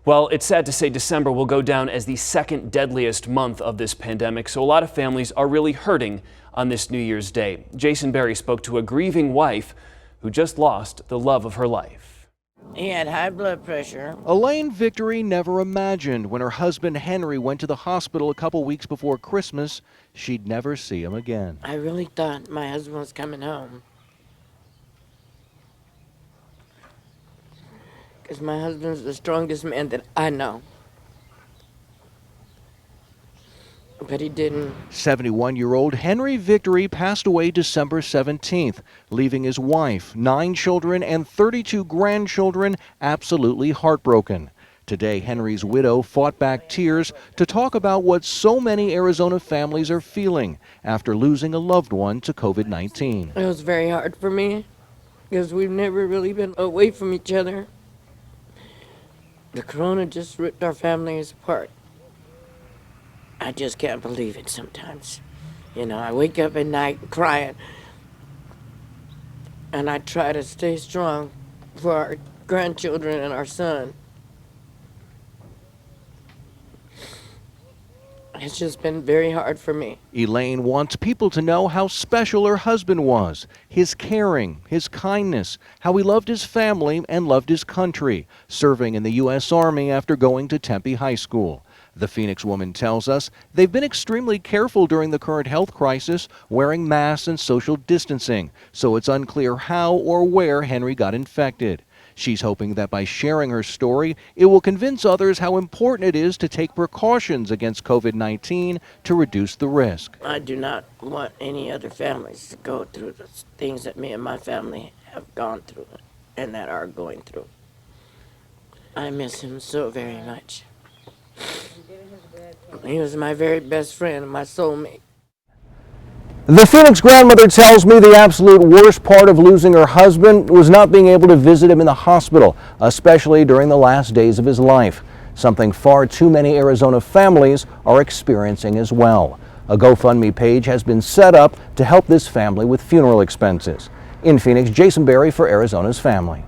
Well, it's sad to say December will go down as the second deadliest month of this pandemic, so a lot of families are really hurting on this New Year's Day. Jason Berry spoke to a grieving wife who just lost the love of her life. He had high blood pressure. Elaine Victory never imagined when her husband Henry went to the hospital a couple weeks before Christmas, she'd never see him again. I really thought my husband was coming home. Because my husband's the strongest man that I know. But he didn't. 71-year-old Henry Victory passed away December 17th, leaving his wife, 9 children, and 32 grandchildren absolutely heartbroken. Today, Henry's widow fought back tears to talk about what so many Arizona families are feeling after losing a loved one to COVID-19. It was very hard for me because we've never really been away from each other. The corona just ripped our families apart. I just can't believe it sometimes. You know, I wake up at night crying, and I try to stay strong for our grandchildren and our son. It's just been very hard for me. Elaine wants people to know how special her husband was, his caring, his kindness, how he loved his family and loved his country, serving in the U.S. Army after going to Tempe High School. The Phoenix woman tells us they've been extremely careful during the current health crisis, wearing masks and social distancing, so it's unclear how or where Henry got infected. She's hoping that by sharing her story, it will convince others how important it is to take precautions against COVID-19 to reduce the risk. I do not want any other families to go through the things that me and my family have gone through and that are going through. I miss him so very much. He was my very best friend, my soulmate. The Phoenix grandmother tells me the absolute worst part of losing her husband was not being able to visit him in the hospital, especially during the last days of his life, something far too many Arizona families are experiencing as well. A GoFundMe page has been set up to help this family with funeral expenses. In Phoenix, Jason Berry for Arizona's Family.